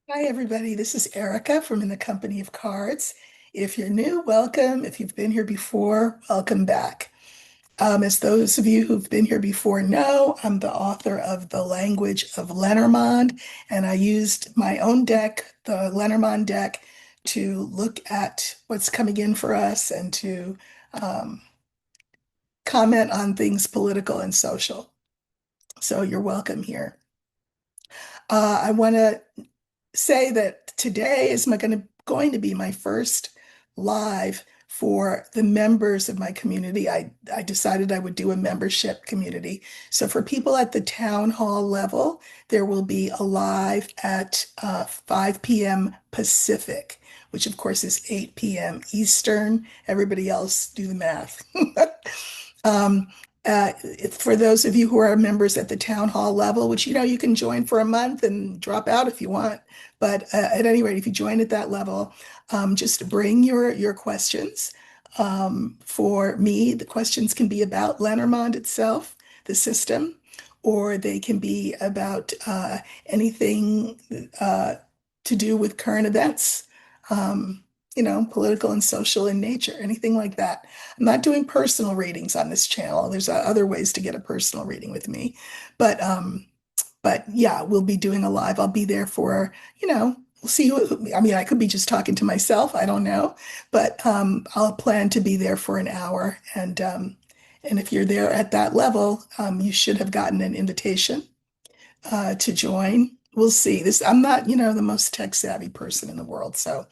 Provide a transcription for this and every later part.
Hi, everybody. This is Erica from In the Company of Cards. If you're new, welcome. If you've been here before, welcome back. As those of you who've been here before know, I'm the author of The Language of Lenormand, and I used my own deck, the Lenormand deck, to look at what's coming in for us and to um, comment on things political and social. So you're welcome here. I want to say that today is going to be my first live for the members of my community. I decided I would do a membership community. So for people at the town hall level, there will be a live at 5 p.m. Pacific, which of course is 8 p.m. Eastern. Everybody else do the math. Um, uh, for those of you who are members at the town hall level, which you can join for a month and drop out if you want. But at any rate, if you join at that level, just bring your questions. For me, the questions can be about Lenormand itself, the system, or they can be about anything to do with current events, political and social in nature, anything like that. I'm not doing personal readings on this channel. There's other ways to get a personal reading with me, but yeah, we'll be doing a live. I'll be there for, we'll see I mean, I could be just talking to myself. I don't know, but I'll plan to be there for an hour. And if you're there at that level, you should have gotten an invitation to join. We'll see. I'm not, the most tech savvy person in the world. So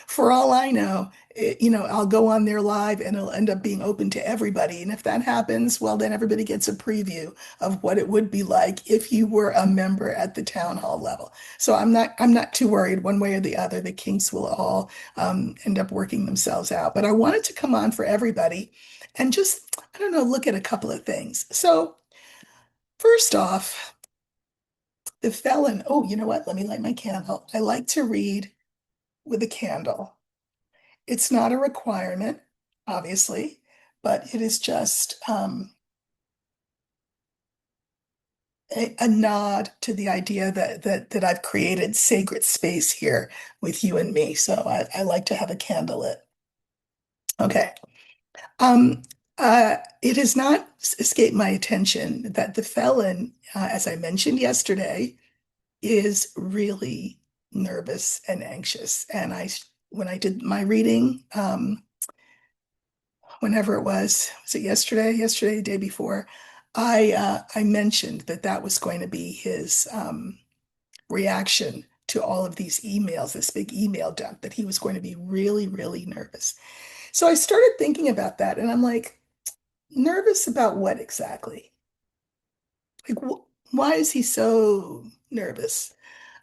for all I know, I'll go on there live and it'll end up being open to everybody. And if that happens, well, then everybody gets a preview of what it would be like if you were a member at the town hall level. So I'm not too worried one way or the other. The kinks will all end up working themselves out. But I wanted to come on for everybody and just, I don't know, look at a couple of things. So first off, the felon. Oh, you know what? Let me light my candle. I like to read with a candle. It's not a requirement, obviously, but it is just a nod to the idea that I've created sacred space here with you and me. So I like to have a candle lit. Okay. Um, it has not escaped my attention that the felon, as I mentioned yesterday, is really nervous and anxious. And when I did my reading, whenever it was it yesterday? Yesterday, the day before, I mentioned that that was going to be his reaction to all of these emails, this big email dump, that he was going to be really, really nervous. So I started thinking about that, and I'm like, nervous about what exactly? Like, why is he so nervous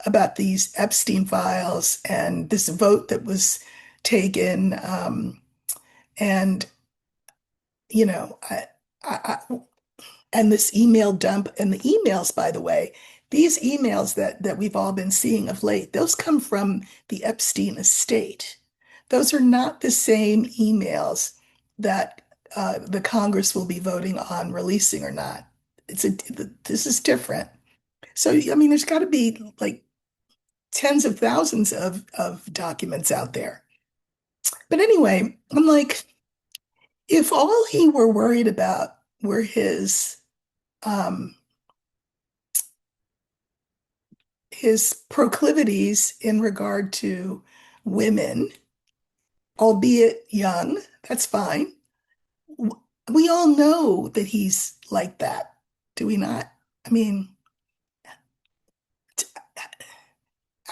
about these Epstein files and this vote that was taken? And you know, I and this email dump and the emails, by the way, these emails that we've all been seeing of late, those come from the Epstein estate. Those are not the same emails that the Congress will be voting on releasing or not. This is different. So I mean, there's got to be like tens of thousands of documents out there. But anyway, I'm like, if all he were worried about were um, his proclivities in regard to women, albeit young, that's fine. We all know that he's like that, do we not? I mean,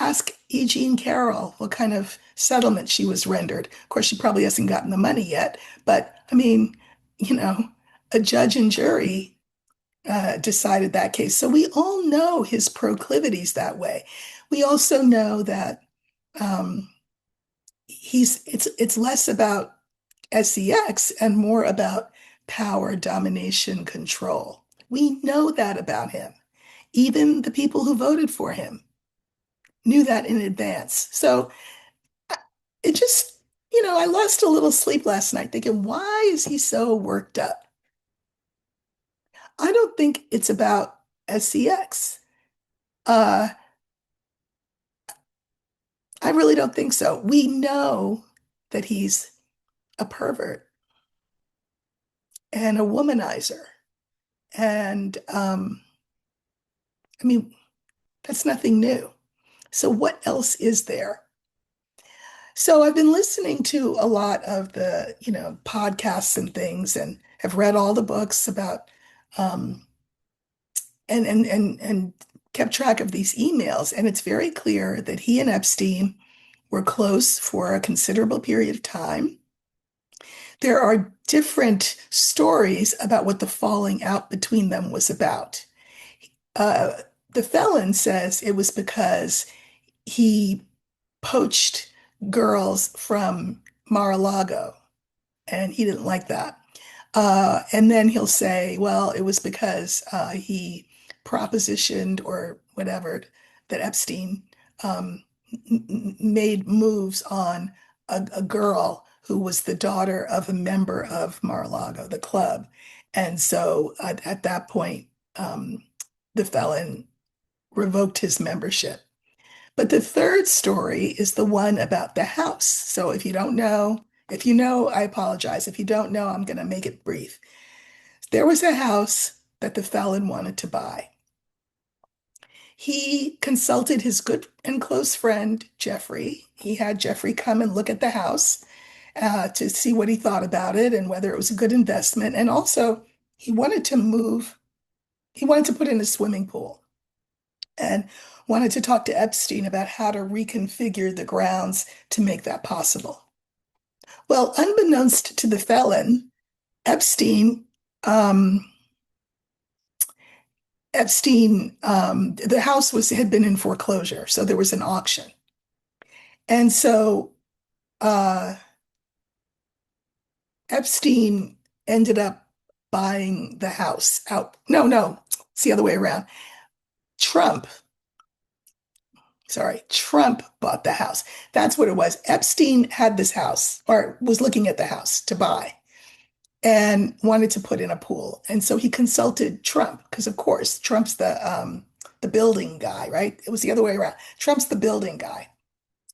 ask E. Jean Carroll what kind of settlement she was rendered. Of course, she probably hasn't gotten the money yet, but I mean, you know, a judge and jury decided that case. So we all know his proclivities that way. We also know that um, it's less about sex and more about power, domination, control. We know that about him. Even the people who voted for him knew that in advance. So it just, I lost a little sleep last night thinking, why is he so worked up? I don't think it's about sex. Uh, I really don't think so. We know that he's a pervert and a womanizer. And I mean, that's nothing new. So, what else is there? So, I've been listening to a lot of the, podcasts and things and have read all the books about um, and kept track of these emails. And it's very clear that he and Epstein were close for a considerable period of time. There are different stories about what the falling out between them was about. Uh, the felon says it was because he poached girls from Mar-a-Lago, and he didn't like that. And then he'll say, well, it was because he propositioned or whatever that Epstein um, made moves on a girl who was the daughter of a member of Mar-a-Lago, the club. And so at that point, um, the felon revoked his membership. But the third story is the one about the house. So if you know, I apologize. If you don't know, I'm going to make it brief. There was a house that the felon wanted to buy. He consulted his good and close friend, Jeffrey. He had Jeffrey come and look at the house to see what he thought about it and whether it was a good investment. And also, he wanted to move, he wanted to put in a swimming pool and wanted to talk to Epstein about how to reconfigure the grounds to make that possible. Well, unbeknownst to the felon, Epstein, um, the house had been in foreclosure, so there was an auction, and so uh, Epstein ended up buying the house out. No, no, it's the other way around. Trump, Trump bought the house. That's what it was. Epstein had this house, or was looking at the house to buy, and wanted to put in a pool. And so he consulted Trump, because of course Trump's the building guy, right? It was the other way around. Trump's the building guy.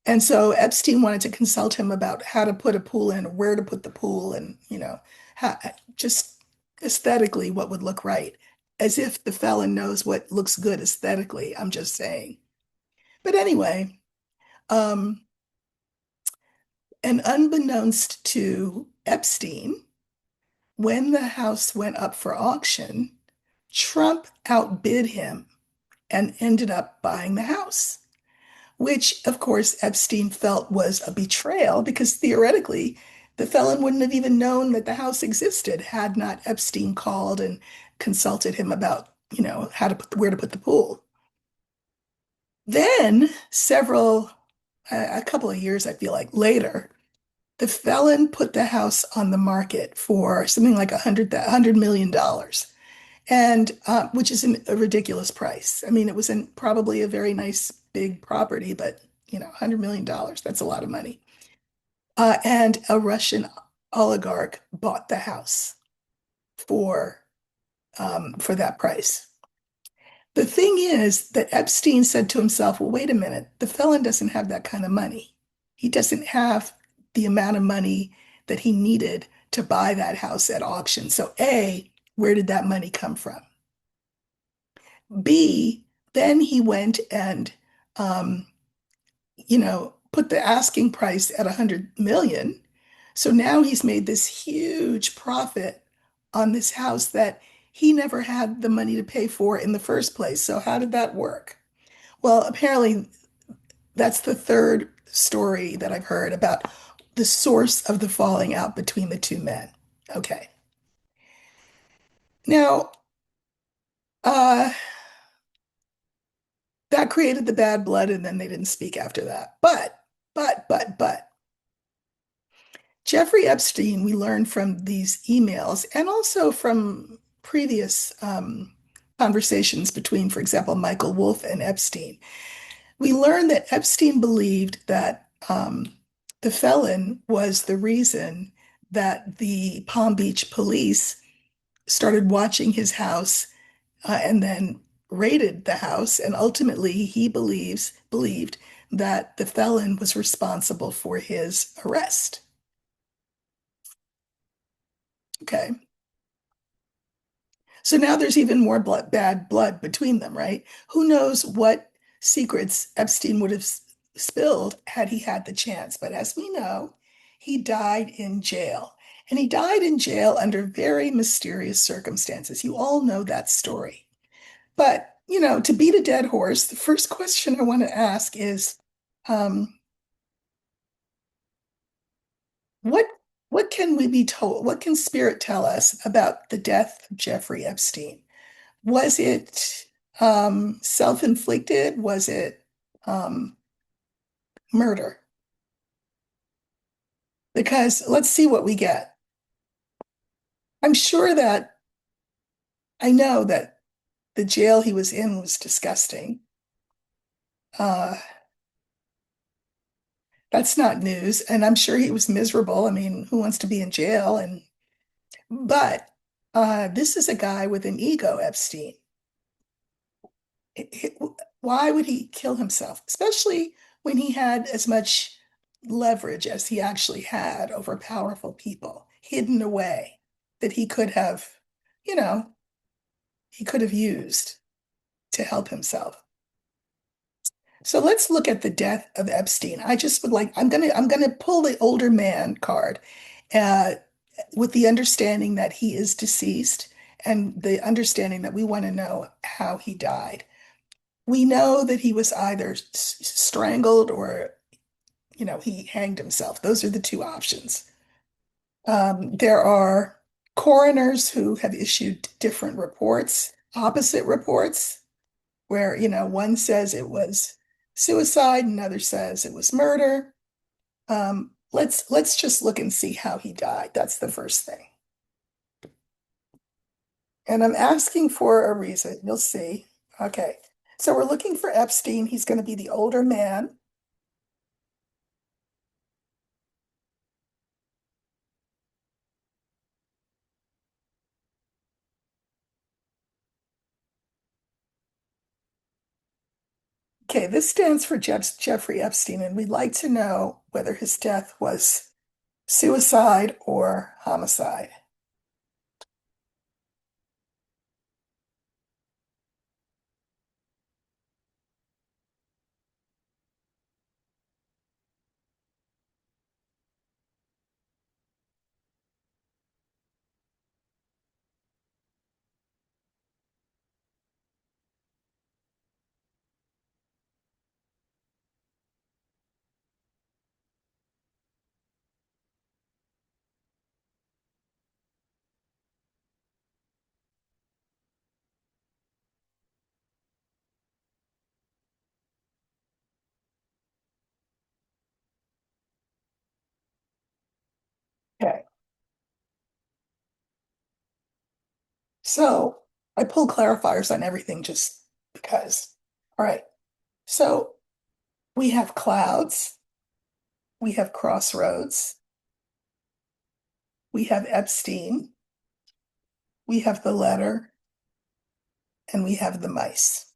And so Epstein wanted to consult him about how to put a pool in, where to put the pool, and how, just aesthetically what would look right. As if the felon knows what looks good aesthetically. I'm just saying. But anyway, um, and unbeknownst to Epstein, when the house went up for auction, Trump outbid him and ended up buying the house, which, of course, Epstein felt was a betrayal because theoretically, the felon wouldn't have even known that the house existed had not Epstein called and consulted him about, where to put the pool. Then, a couple of years, I feel like later, the felon put the house on the market for something like $100 million and which is a ridiculous price. I mean, it was in probably a very nice big property, but $100 million, that's a lot of money. And a Russian oligarch bought the house for for that price. The thing is that Epstein said to himself, well, wait a minute, the felon doesn't have that kind of money. He doesn't have the amount of money that he needed to buy that house at auction. So, A, where did that money come from? B, then he went and, um, put the asking price at 100 million. So now he's made this huge profit on this house that he never had the money to pay for in the first place. So how did that work? Well, apparently that's the third story that I've heard about the source of the falling out between the two men. Okay. Now, uh, that created the bad blood, and then they didn't speak after that. But, Jeffrey Epstein, we learned from these emails and also from previous conversations between, for example, Michael Wolff and Epstein. We learned that Epstein believed that the felon was the reason that the Palm Beach police started watching his house and then raided the house. And ultimately, he believed that the felon was responsible for his arrest. Okay. So now there's even more bad blood between them, right? Who knows what secrets Epstein would have spilled had he had the chance. But as we know, he died in jail. And he died in jail under very mysterious circumstances. You all know that story. But, to beat a dead horse, the first question I want to ask is, um, what what can we be told? What can spirit tell us about the death of Jeffrey Epstein? Was it self-inflicted? Was it um, murder? Because let's see what we get. I'm sure that I know that the jail he was in was disgusting. Uh, that's not news, and I'm sure he was miserable. I mean, who wants to be in jail? But this is a guy with an ego, Epstein. it- why would he kill himself, especially when he had as much leverage as he actually had over powerful people, hidden away that you know, he could have used to help himself. So let's look at the death of Epstein. I just would like, I'm gonna pull the older man card, uh, with the understanding that he is deceased and the understanding that we want to know how he died. We know that he was either strangled or, he hanged himself. Those are the two options. There are coroners who have issued different reports, opposite reports, where, one says it was suicide, another says it was murder. Let's just look and see how he died. That's the first thing. And I'm asking for a reason. You'll see. Okay. So we're looking for Epstein. He's going to be the older man. Okay, this stands for Jeffrey Epstein, and we'd like to know whether his death was suicide or homicide. Okay, so I pull clarifiers on everything just because. All right, so we have clouds, we have crossroads, we have Epstein, we have the letter, and we have the mice.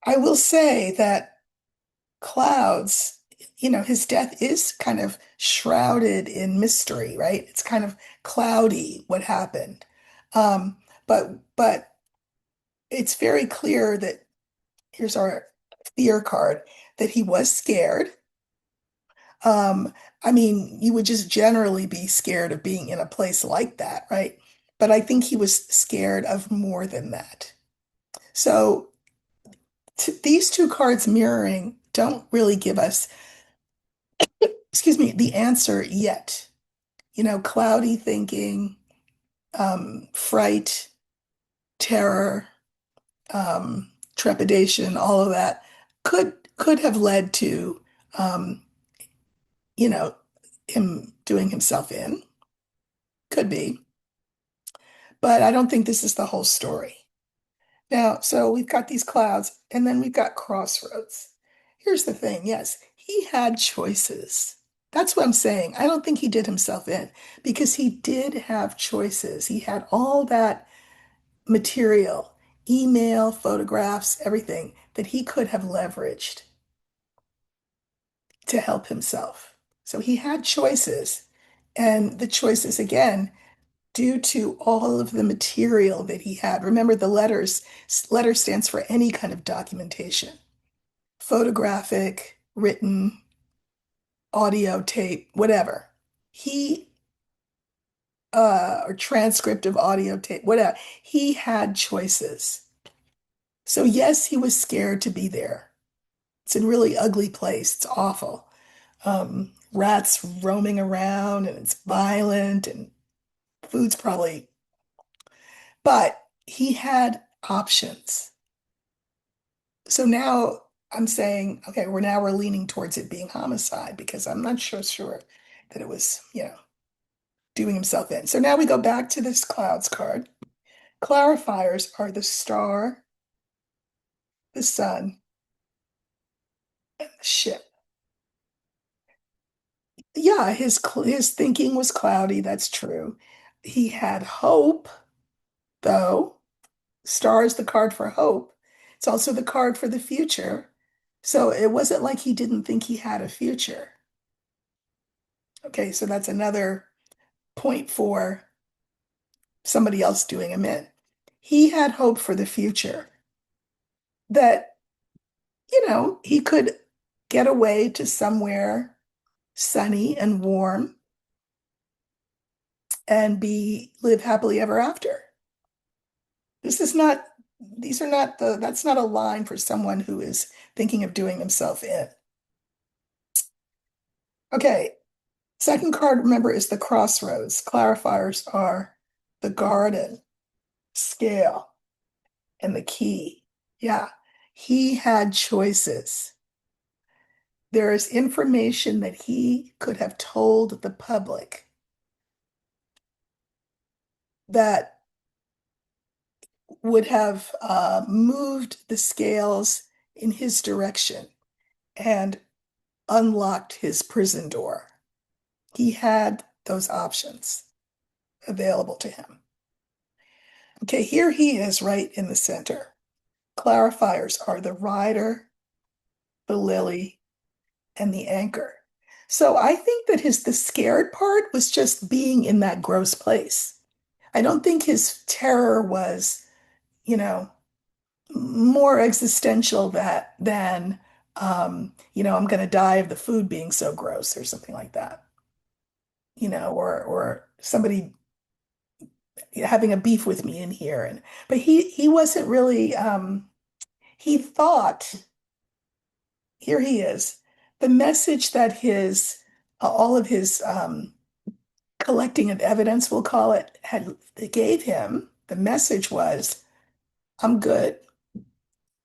I will say that clouds, his death is kind of shrouded in mystery, right? It's kind of cloudy what happened. Um, but it's very clear that here's our fear card that he was scared. Um, I mean, you would just generally be scared of being in a place like that, right? But I think he was scared of more than that. So these two cards mirroring don't really give us, excuse me, the answer yet. Cloudy thinking, fright, terror, trepidation, all of that could have led to, um, you know, him doing himself in. Could be, but I don't think this is the whole story. Now, so we've got these clouds, and then we've got crossroads. Here's the thing, yes, he had choices. That's what I'm saying. I don't think he did himself in because he did have choices. He had all that material email, photographs, everything that he could have leveraged to help himself. So he had choices. And the choices, again, due to all of the material that he had. Remember, the letter stands for any kind of documentation, photographic, written, audio, tape, whatever. He, or transcript of audio tape, whatever. He had choices. So yes, he was scared to be there. It's a really ugly place. It's awful. Rats roaming around and it's violent and food's probably, but he had options. So now I'm saying, okay, we're leaning towards it being homicide because I'm not sure that it was, doing himself in. So now we go back to this clouds card. Clarifiers are the star, the sun, and the ship. Yeah, his thinking was cloudy, that's true. He had hope, though. Star is the card for hope. It's also the card for the future. So it wasn't like he didn't think he had a future. Okay, so that's another point for somebody else doing him in. He had hope for the future that, he could get away to somewhere sunny and warm and be live happily ever after. This is not, these are not that's not a line for someone who is thinking of doing himself in. Okay, second card, remember, is the crossroads. Clarifiers are the garden, scale, and the key. Yeah, he had choices. There is information that he could have told the public that would have moved the scales in his direction and unlocked his prison door. He had those options available to him. Okay, here he is right in the center. Clarifiers are the rider, the lily, and the anchor. So I think that the scared part was just being in that gross place. I don't think his terror was, you know, more existential than I'm going to die of the food being so gross or something like that, or somebody having a beef with me in here. And but he wasn't really. He thought, here he is, the message that his all of his collecting of evidence, we'll call it, had gave him. The message was, I'm good.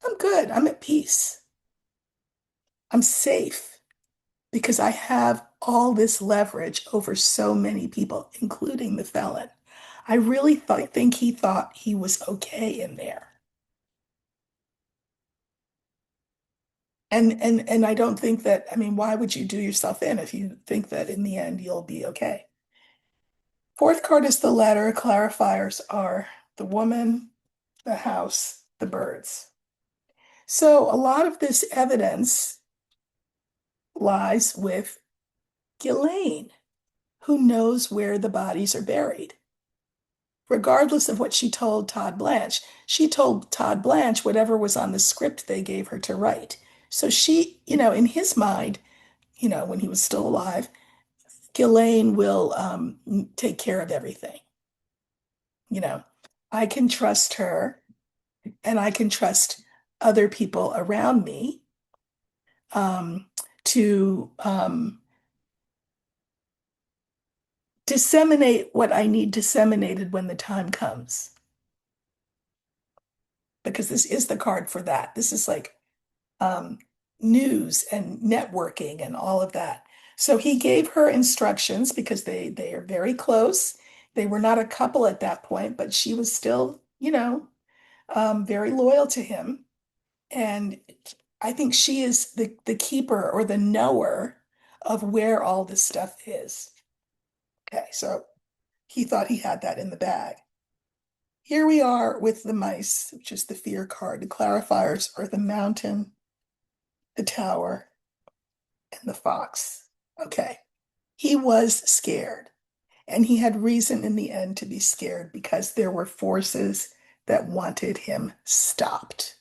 I'm good. I'm at peace. I'm safe because I have all this leverage over so many people, including the felon. I really think he thought he was okay in there. And I don't think that, I mean, why would you do yourself in if you think that in the end you'll be okay? Fourth card is the ladder. Clarifiers are the woman, the house, the birds. So a lot of this evidence lies with Ghislaine, who knows where the bodies are buried. Regardless of what she told Todd Blanche, she told Todd Blanche whatever was on the script they gave her to write. So she, in his mind, when he was still alive, Ghislaine will take care of everything. You know, I can trust her and I can trust other people around me um, to disseminate what I need disseminated when the time comes. Because this is the card for that. This is like um, news and networking and all of that. So he gave her instructions because they are very close. They were not a couple at that point, but she was still, very loyal to him. And I think she is the keeper or the knower of where all this stuff is. Okay, so he thought he had that in the bag. here we are with the mice, which is the fear card. The clarifiers are the mountain, the tower, and the fox. Okay. He was scared, and he had reason in the end to be scared because there were forces that wanted him stopped,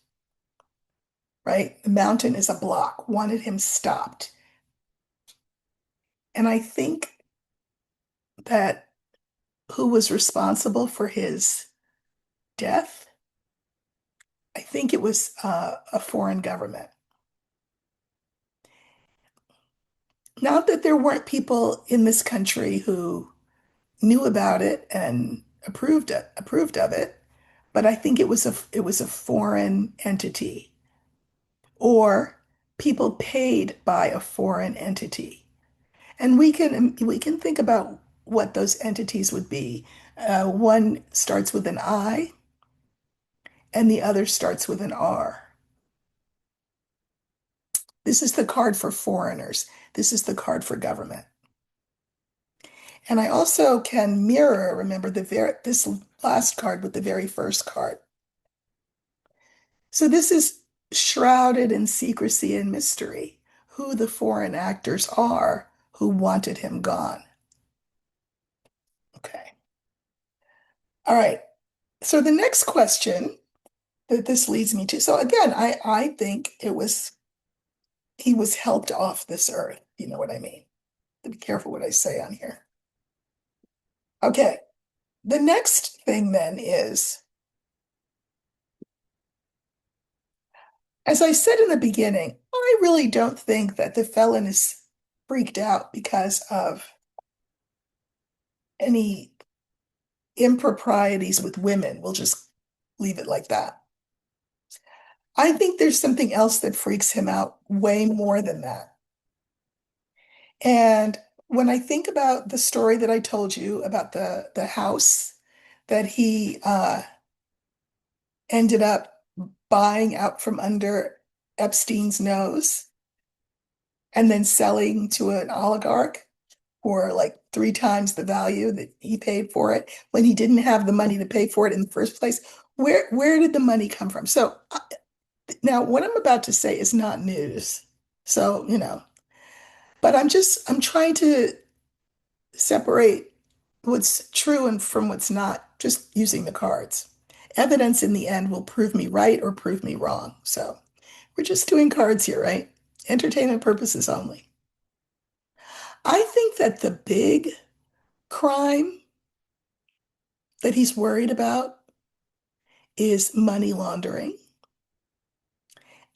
right? The mountain is a block, wanted him stopped. And I think that who was responsible for his death? I think it was a foreign government. Not that there weren't people in this country who knew about it and approved of it, but I think it was a foreign entity or people paid by a foreign entity. And we can think about what those entities would be. One starts with an I, and the other starts with an R. This is the card for foreigners. This is the card for government. And I also can mirror, remember this last card with the very first card. So this is shrouded in secrecy and mystery, who the foreign actors are who wanted him gone. Okay. All right. So the next question that this leads me to. So again, I think he was helped off this earth. You know what I mean? To be careful what I say on here. Okay. The next thing then is, as I said in the beginning, I really don't think that the felon is freaked out because of any improprieties with women. We'll just leave it like that. I think there's something else that freaks him out way more than that. And when I think about the story that I told you about the house that he ended up buying out from under Epstein's nose and then selling to an oligarch for like 3 times the value that he paid for it when he didn't have the money to pay for it in the first place. Where did the money come from? So now what I'm about to say is not news. So, but I'm trying to separate what's true and from what's not, just using the cards. Evidence in the end will prove me right or prove me wrong. So we're just doing cards here, right? Entertainment purposes only. I think that the big crime that he's worried about is money laundering.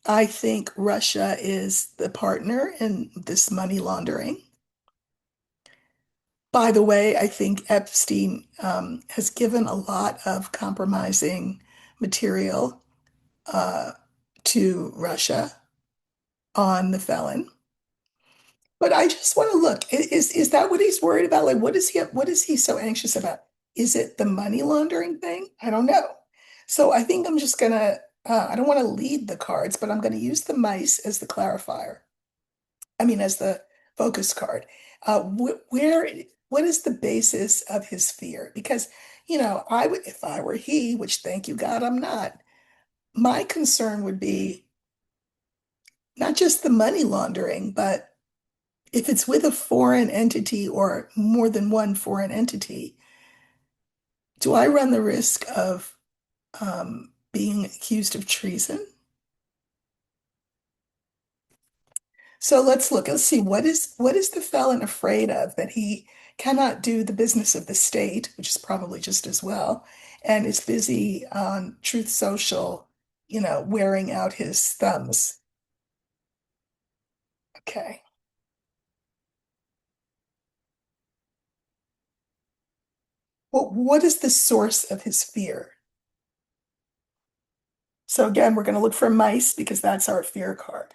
I think Russia is the partner in this money laundering. By the way, I think Epstein has given a lot of compromising material uh, to Russia on the felon. But I just want to look. Is that what he's worried about? Like, what is he so anxious about? Is it the money laundering thing? I don't know. So I think I'm just gonna. I don't want to lead the cards, but I'm going to use the mice as the clarifier. I mean, as the focus card. What is the basis of his fear? Because, I would, if I were he, which thank you God I'm not, my concern would be not just the money laundering, but if it's with a foreign entity or more than one foreign entity, do I run the risk of being accused of treason? So let's look. Let's see what is the felon afraid of that he cannot do the business of the state, which is probably just as well, and is busy on Truth Social, wearing out his thumbs. Okay. Well, what is the source of his fear? So again, we're going to look for mice because that's our fear card.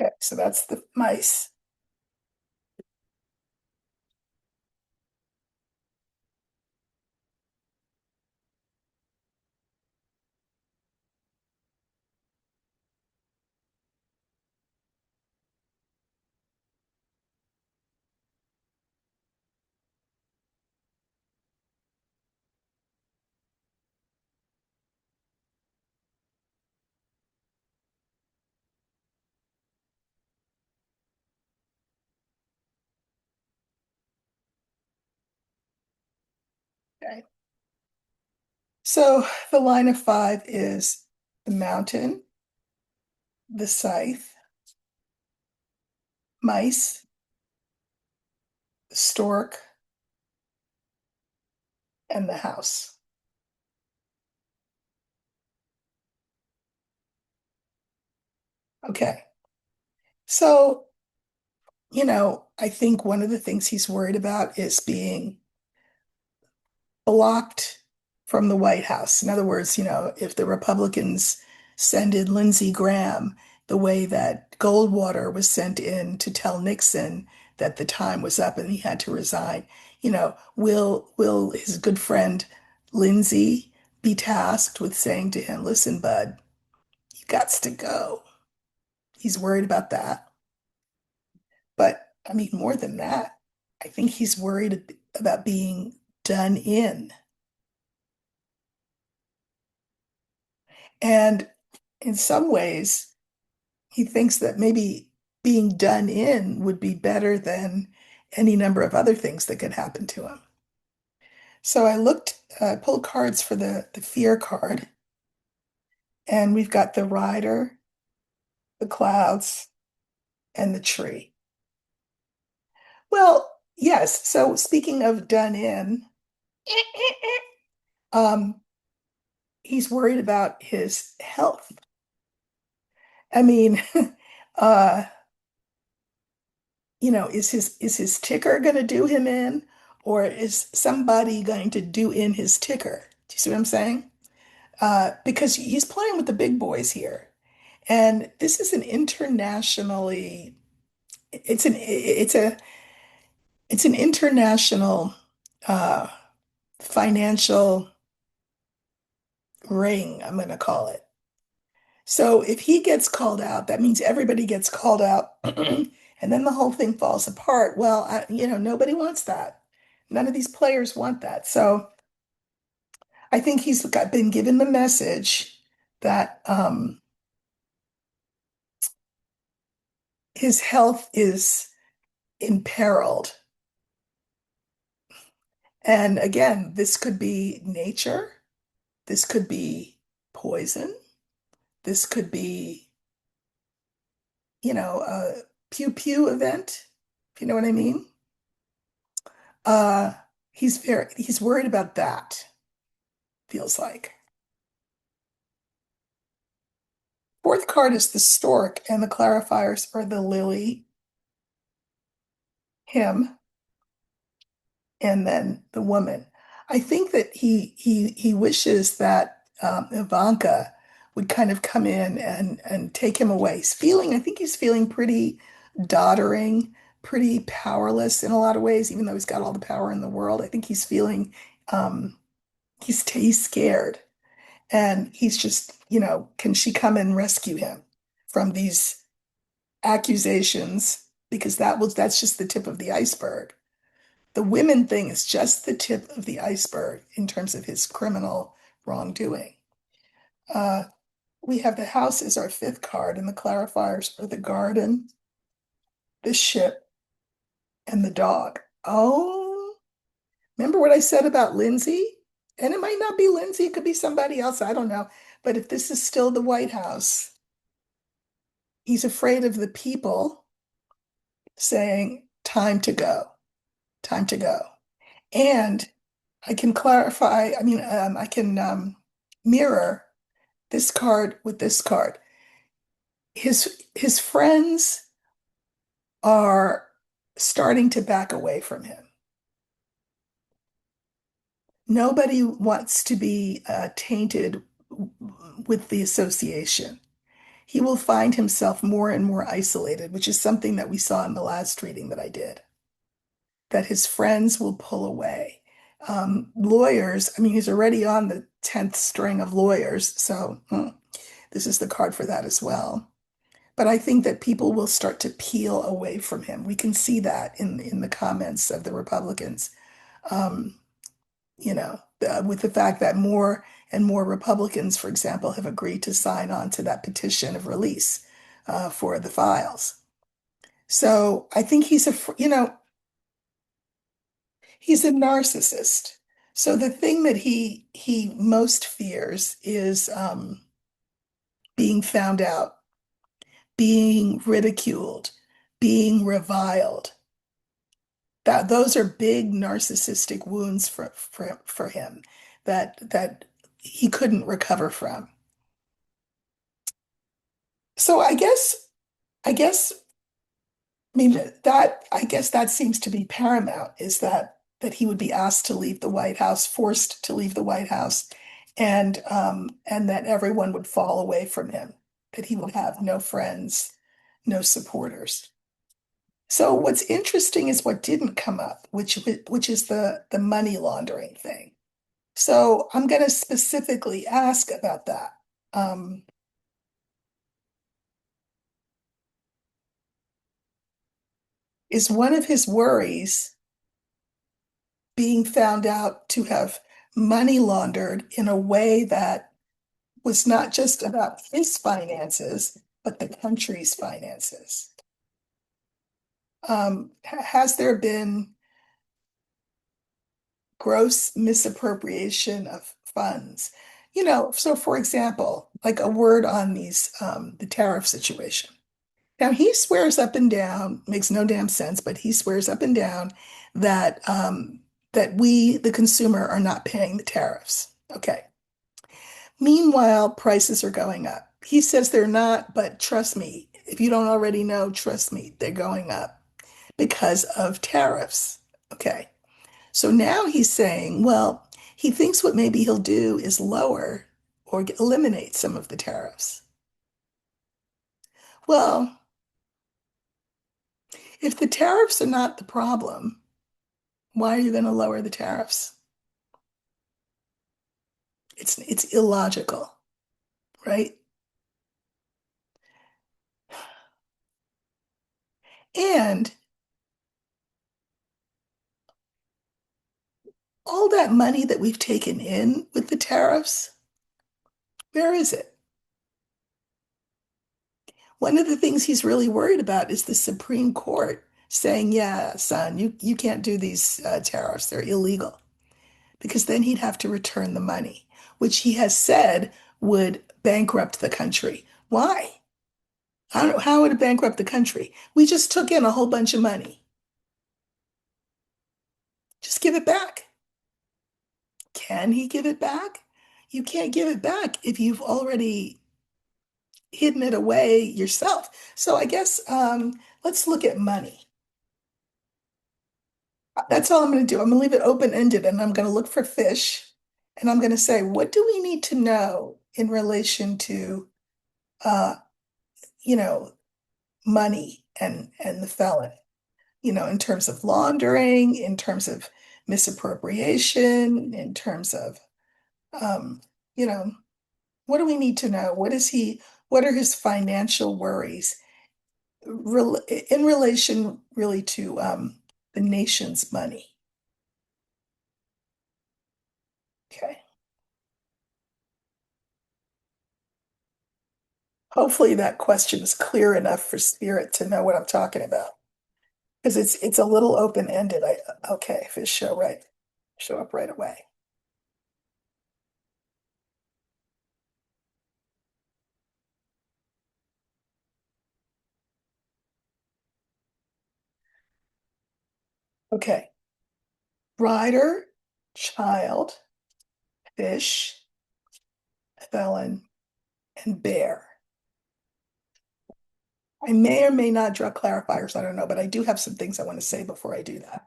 Okay, so that's the mice. Okay. So the line of five is the mountain, the scythe, mice, stork, and the house. Okay. So, I think one of the things he's worried about is being blocked from the White House. In other words, if the Republicans send in Lindsey Graham the way that Goldwater was sent in to tell Nixon that the time was up and he had to resign, will his good friend Lindsey be tasked with saying to him, "Listen, bud, you got to go." He's worried about that. But I mean, more than that, I think he's worried about being done in. And in some ways, he thinks that maybe being done in would be better than any number of other things that could happen to him. So pulled cards for the fear card, and we've got the rider, the clouds, and the tree. Well, yes. So speaking of done in, um, he's worried about his health. I mean, uh, is his ticker going to do him in, or is somebody going to do in his ticker? Do you see what I'm saying? Because he's playing with the big boys here, and this is an internationally, it's an international uh, financial ring, I'm going to call it. So if he gets called out, that means everybody gets called out, and then the whole thing falls apart. Well, nobody wants that. None of these players want that. So I think been given the message that his health is imperiled. And again, this could be nature. This could be poison. This could be, a pew pew event, if you know what I mean. Uh, he's worried about that, feels like. Fourth card is the stork, and the clarifiers are the lily, him, and then the woman. I think that he wishes that Ivanka would kind of come in and take him away. I think he's feeling pretty doddering, pretty powerless in a lot of ways, even though he's got all the power in the world. I think he's feeling um, he's scared. And he's just, can she come and rescue him from these accusations? Because that's just the tip of the iceberg. The women thing is just the tip of the iceberg in terms of his criminal wrongdoing. Uh, we have the house as our fifth card, and the clarifiers are the garden, the ship, and the dog. Oh, remember what I said about Lindsay? And it might not be Lindsay, it could be somebody else. I don't know. But if this is still the White House, he's afraid of the people saying, time to go, time to go. And I can clarify, I can mirror this card with this card. His friends are starting to back away from him. Nobody wants to be tainted with the association. He will find himself more and more isolated, which is something that we saw in the last reading that I did, that his friends will pull away. Lawyers, he's already on the 10th string of lawyers, so this is the card for that as well. But I think that people will start to peel away from him. We can see that in the comments of the Republicans. Um, with the fact that more and more Republicans, for example, have agreed to sign on to that petition of release for the files. So I think he's a narcissist. So the thing that he most fears is being found out, being ridiculed, being reviled. That those are big narcissistic wounds for him that he couldn't recover from. So I guess I mean that I guess that seems to be paramount is that he would be asked to leave the White House, forced to leave the White House, and that everyone would fall away from him, that he would have no friends, no supporters. So what's interesting is what didn't come up, which is the money laundering thing. So I'm going to specifically ask about that. Um, is one of his worries being found out to have money laundered in a way that was not just about his finances, but the country's finances? Has there been gross misappropriation of funds? So for example, like a word on the tariff situation. Now he swears up and down, makes no damn sense, but he swears up and down that we, the consumer, are not paying the tariffs. Okay. Meanwhile, prices are going up. He says they're not, but trust me, if you don't already know, trust me, they're going up because of tariffs. Okay. So now he's saying, well, he thinks what maybe he'll do is lower or eliminate some of the tariffs. Well, if the tariffs are not the problem, why are you going to lower the tariffs? It's illogical, right? And all that money that we've taken in with the tariffs, where is it? One of the things he's really worried about is the Supreme Court saying, yeah, son, you can't do these tariffs. They're illegal. Because then he'd have to return the money, which he has said would bankrupt the country. Why? How would it bankrupt the country? We just took in a whole bunch of money. Just give it back. Can he give it back? You can't give it back if you've already hidden it away yourself. So I guess let's look at money. That's all I'm going to do. I'm going to leave it open-ended and I'm going to look for fish and I'm going to say, what do we need to know in relation to, uh, you know, money and the felon, in terms of laundering, in terms of misappropriation, in terms of, um, you know, what do we need to know? What are his financial worries in relation really to the nation's money? Okay. Hopefully that question is clear enough for Spirit to know what I'm talking about. Because it's a little open-ended. Okay, fish show up right away. Okay. Rider, child, fish, felon, and bear. I may or may not draw clarifiers, I don't know, but I do have some things I want to say before I do that.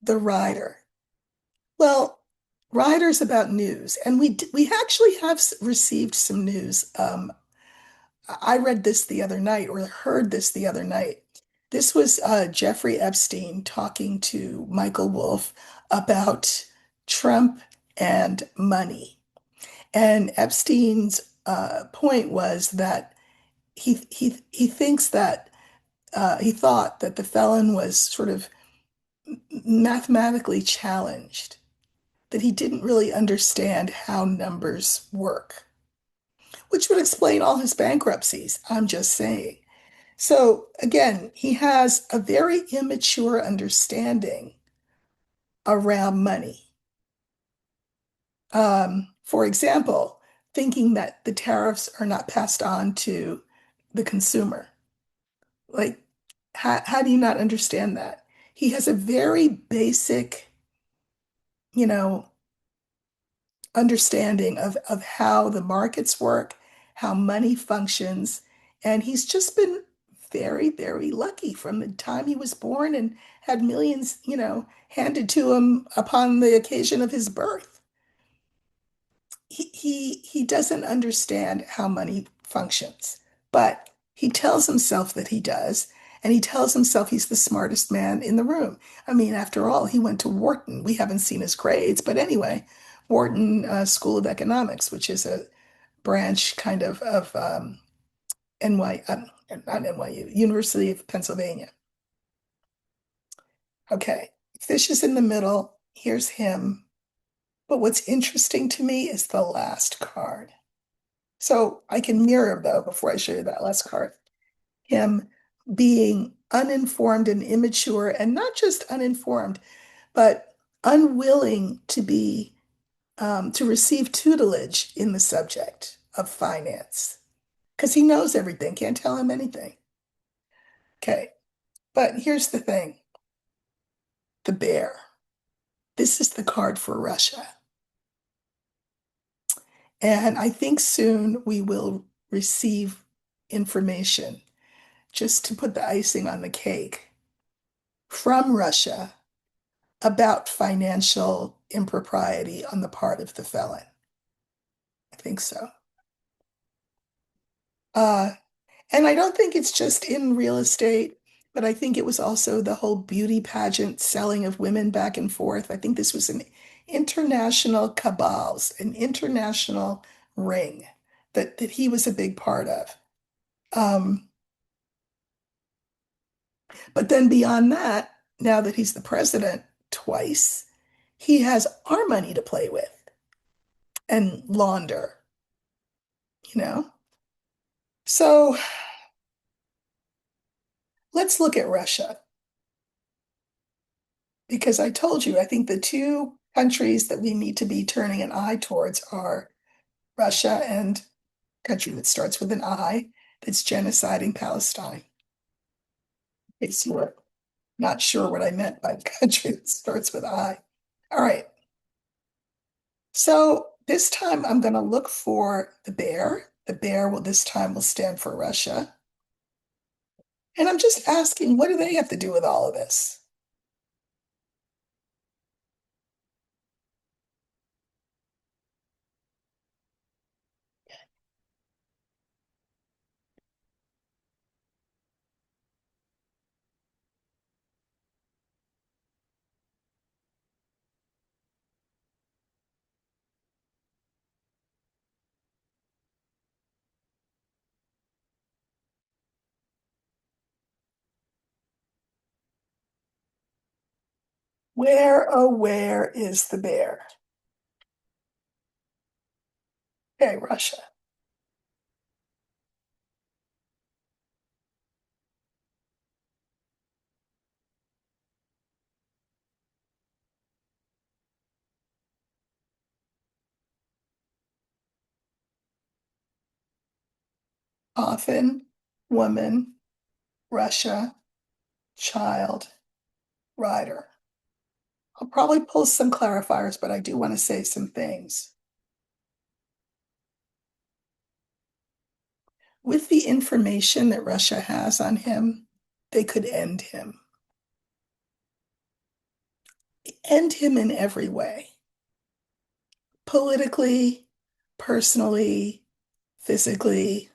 The rider. Well, rider's about news, and we actually have received some news. I read this the other night or heard this the other night. This was Jeffrey Epstein talking to Michael Wolff about Trump and money. And Epstein's point was that he thinks that he thought that the felon was sort of mathematically challenged, that he didn't really understand how numbers work, which would explain all his bankruptcies. I'm just saying. So again, he has a very immature understanding around money. For example, thinking that the tariffs are not passed on to the consumer. Like, how do you not understand that? He has a very basic, you know, understanding of how the markets work, how money functions, and he's just been very, very lucky from the time he was born and had millions, handed to him upon the occasion of his birth. He doesn't understand how money functions, but he tells himself that he does, and he tells himself he's the smartest man in the room. I mean, after all, he went to Wharton. We haven't seen his grades, but anyway, Wharton School of Economics, which is a branch kind of NY, not NYU, University of Pennsylvania. Okay, Fish is in the middle. Here's him. But what's interesting to me is the last card. So I can mirror, though, before I show you that last card, him being uninformed and immature, and not just uninformed, but unwilling to receive tutelage in the subject of finance because he knows everything, can't tell him anything. Okay, but here's the thing, the bear. This is the card for Russia. And I think soon we will receive information just to put the icing on the cake from Russia about financial impropriety on the part of the felon. I think so. Uh, and I don't think it's just in real estate, but I think it was also the whole beauty pageant selling of women back and forth. I think this was an international cabals, an international ring that he was a big part of. Um, but then beyond that, now that he's the president twice, he has our money to play with and launder, you know? So let's look at Russia because I told you, I think the two countries that we need to be turning an eye towards are Russia and a country that starts with an I that's genociding Palestine. It's not sure what I meant by country that starts with I. All right. So this time I'm going to look for the bear. The bear will this time will stand for Russia. And I'm just asking, what do they have to do with all of this? Where, oh, where is the bear? Okay, Russia. Often, woman, Russia, child, rider. I'll probably pull some clarifiers, but I do want to say some things. With the information that Russia has on him, they could end him in every way, politically, personally, physically.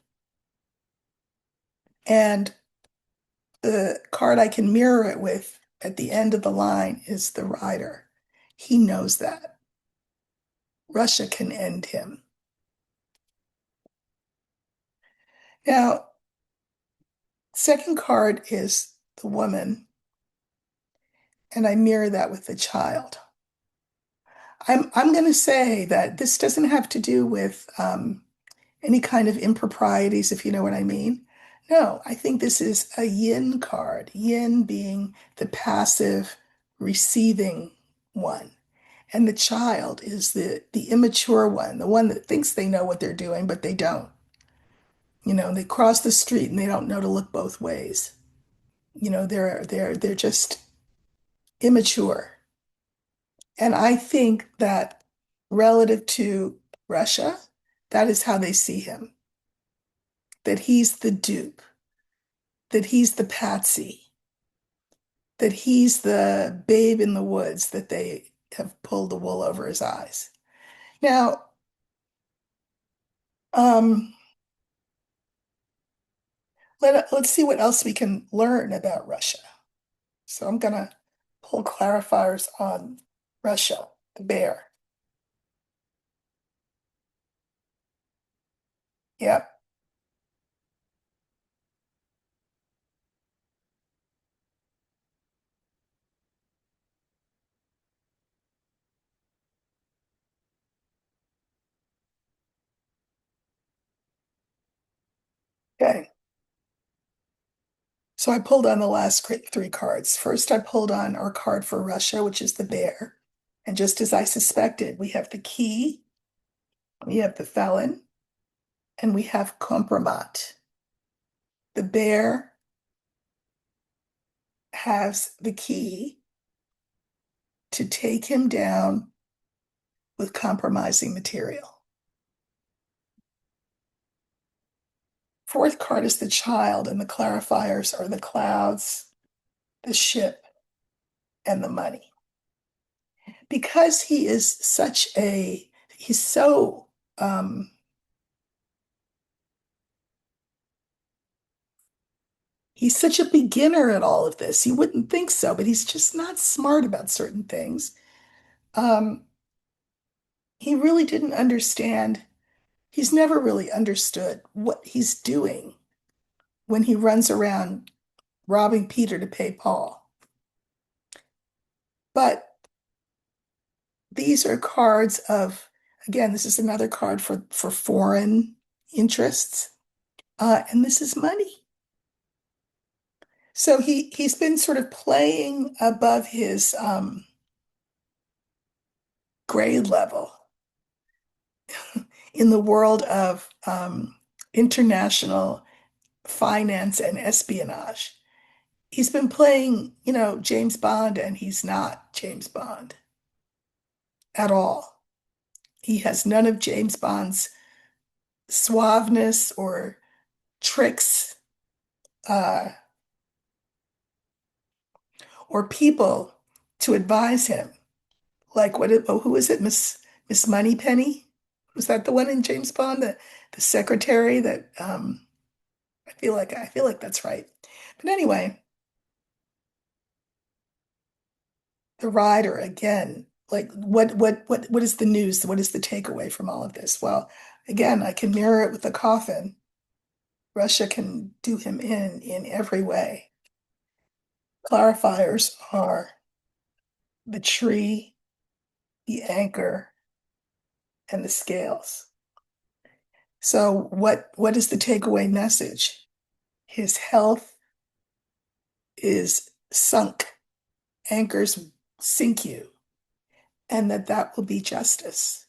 And the card I can mirror it with at the end of the line is the rider. He knows that. Russia can end him. Now, second card is the woman, and I mirror that with the child. I'm going to say that this doesn't have to do with any kind of improprieties, if you know what I mean. No, I think this is a yin card, yin being the passive, receiving one. And the child is the immature one, the one that thinks they know what they're doing, but they don't. They cross the street and they don't know to look both ways. They're just immature. And I think that relative to Russia, that is how they see him, that he's the dupe, that he's the patsy, that he's the babe in the woods that they have pulled the wool over his eyes. Now, um, let's see what else we can learn about Russia. So I'm going to pull clarifiers on Russia, the bear. Yep. Okay. So I pulled on the last three cards. First, I pulled on our card for Russia, which is the bear. And just as I suspected, we have the key, we have the felon, and we have compromat. The bear has the key to take him down with compromising material. Fourth card is the child, and the clarifiers are the clouds, the ship, and the money. Because he's so, he's such a beginner at all of this. You wouldn't think so, but he's just not smart about certain things. Um, he really didn't understand. He's never really understood what he's doing when he runs around robbing Peter to pay Paul. But these are cards of, again, this is another card for foreign interests, and this is money. So he's been sort of playing above his grade level in the world of international finance and espionage. He's been playing, James Bond, and he's not James Bond at all. He has none of James Bond's suaveness or tricks, uh, or people to advise him. Like who was it, Miss Moneypenny? Was that the one in James Bond, the secretary that I feel like that's right. But anyway, the rider again, like what is the news? What is the takeaway from all of this? Well, again, I can mirror it with the coffin. Russia can do him in every way. Clarifiers are the tree, the anchor, and the scales. So what is the takeaway message? His health is sunk. Anchors sink you, and that will be justice.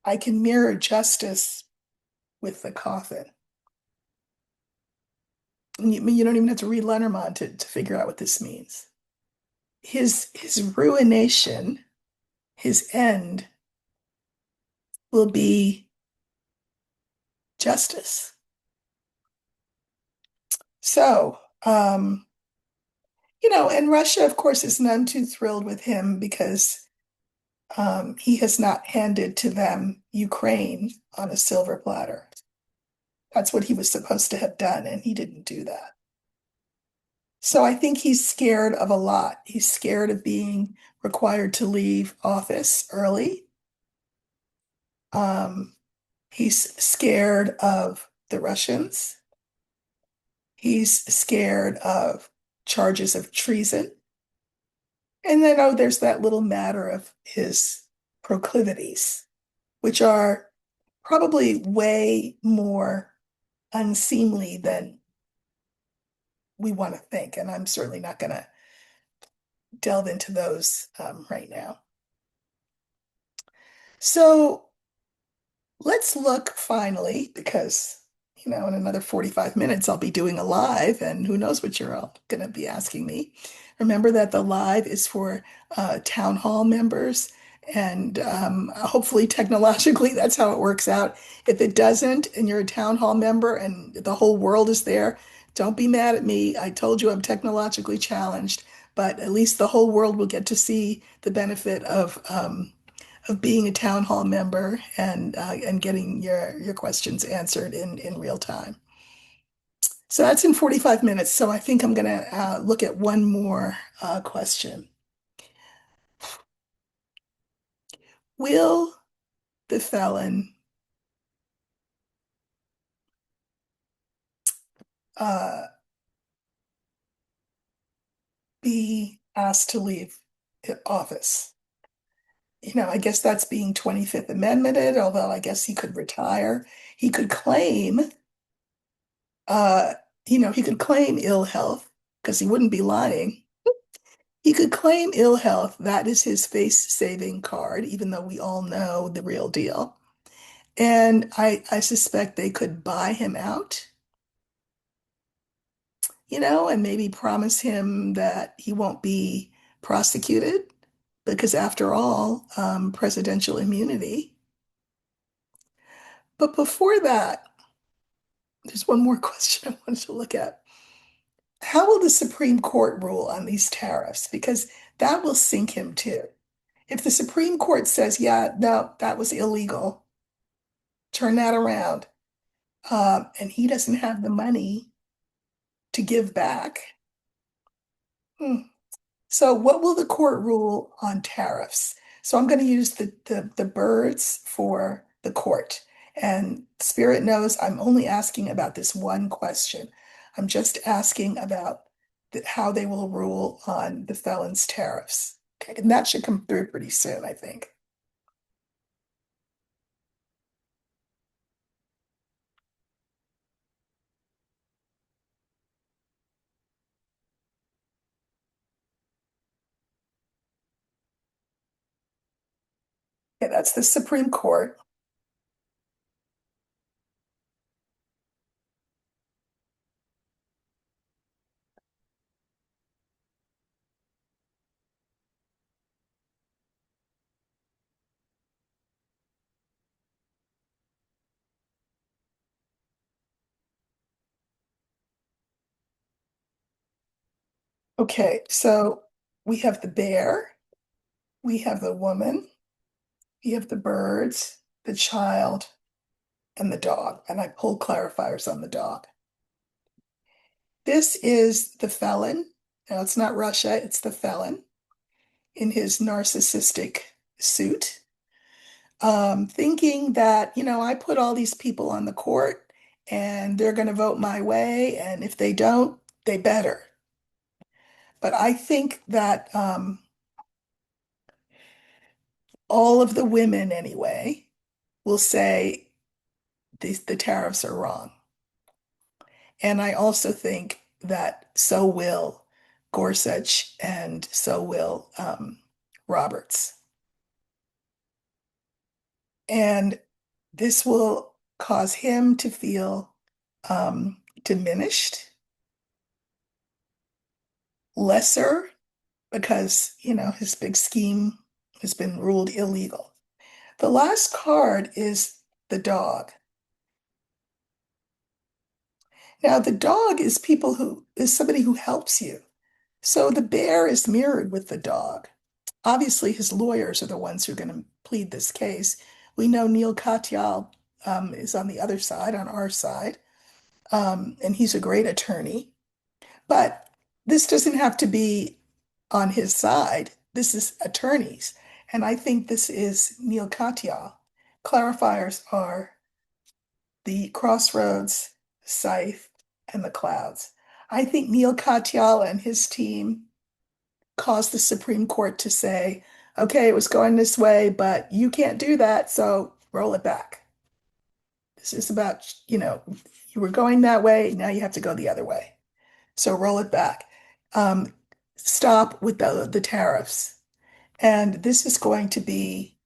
I can mirror justice with the coffin. You don't even have to read Lenormand to figure out what this means. His ruination, his end, will be justice. So, and Russia, of course, is none too thrilled with him because he has not handed to them Ukraine on a silver platter. That's what he was supposed to have done, and he didn't do that. So I think he's scared of a lot. He's scared of being required to leave office early. Um, he's scared of the Russians. He's scared of charges of treason. And then, oh, there's that little matter of his proclivities, which are probably way more unseemly than we want to think. And I'm certainly not going to delve into those right now. So let's look finally, because, in another 45 minutes, I'll be doing a live, and who knows what you're all going to be asking me. Remember that the live is for town hall members, and hopefully, technologically, that's how it works out. If it doesn't, and you're a town hall member and the whole world is there, don't be mad at me. I told you I'm technologically challenged, but at least the whole world will get to see the benefit of being a town hall member and getting your questions answered in real time. So that's in 45 minutes. So I think I'm going to look at one more question. Will the felon uh, be asked to leave office? I guess that's being 25th Amendmented, although I guess he could retire. He could claim, uh, he could claim ill health because he wouldn't be lying. He could claim ill health. That is his face-saving card, even though we all know the real deal. And I suspect they could buy him out, and maybe promise him that he won't be prosecuted, because after all, presidential immunity. But before that, there's one more question I wanted to look at. How will the Supreme Court rule on these tariffs? Because that will sink him too. If the Supreme Court says, yeah, no, that was illegal, turn that around, and he doesn't have the money to give back. Hmm. So, what will the court rule on tariffs? So, I'm going to use the birds for the court. And Spirit knows I'm only asking about this one question. I'm just asking about how they will rule on the felons' tariffs. Okay, and that should come through pretty soon, I think. Okay, that's the Supreme Court. Okay, so we have the bear, we have the woman, we have the birds, the child, and the dog. And I pulled clarifiers on the dog. This is the felon. Now, it's not Russia, it's the felon in his narcissistic suit, thinking that, I put all these people on the court and they're going to vote my way. And if they don't, they better. But I think that all of the women, anyway, will say the tariffs are wrong. And I also think that so will Gorsuch and so will Roberts. And this will cause him to feel diminished, lesser, because, his big scheme has been ruled illegal. The last card is the dog. Now, the dog is somebody who helps you. So the bear is mirrored with the dog. Obviously, his lawyers are the ones who are going to plead this case. We know Neil Katyal is on the other side, on our side, and he's a great attorney. But this doesn't have to be on his side. This is attorneys. And I think this is Neil Katyal. Clarifiers are the crossroads, scythe, and the clouds. I think Neil Katyal and his team caused the Supreme Court to say, okay, it was going this way, but you can't do that, so roll it back. This is about, you were going that way, now you have to go the other way. So roll it back. Um, stop with the tariffs. And this is going to be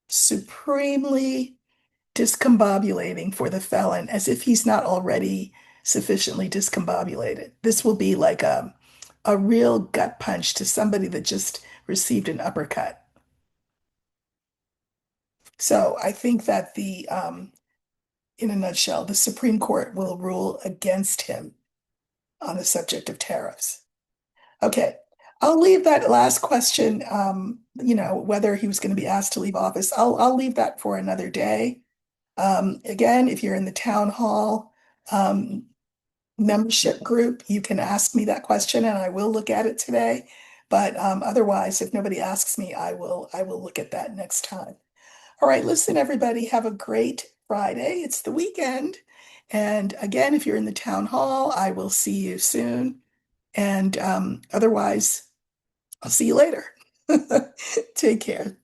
supremely discombobulating for the felon, as if he's not already sufficiently discombobulated. This will be like a real gut punch to somebody that just received an uppercut. So I think that in a nutshell, the Supreme Court will rule against him on the subject of tariffs. Okay. I'll leave that last question, whether he was going to be asked to leave office. I'll leave that for another day. Again, if you're in the town hall um, membership group, you can ask me that question and I will look at it today. But otherwise, if nobody asks me, I will look at that next time. All right, listen, everybody, have a great Friday. It's the weekend. And again, if you're in the town hall, I will see you soon. And otherwise, I'll see you later. Take care.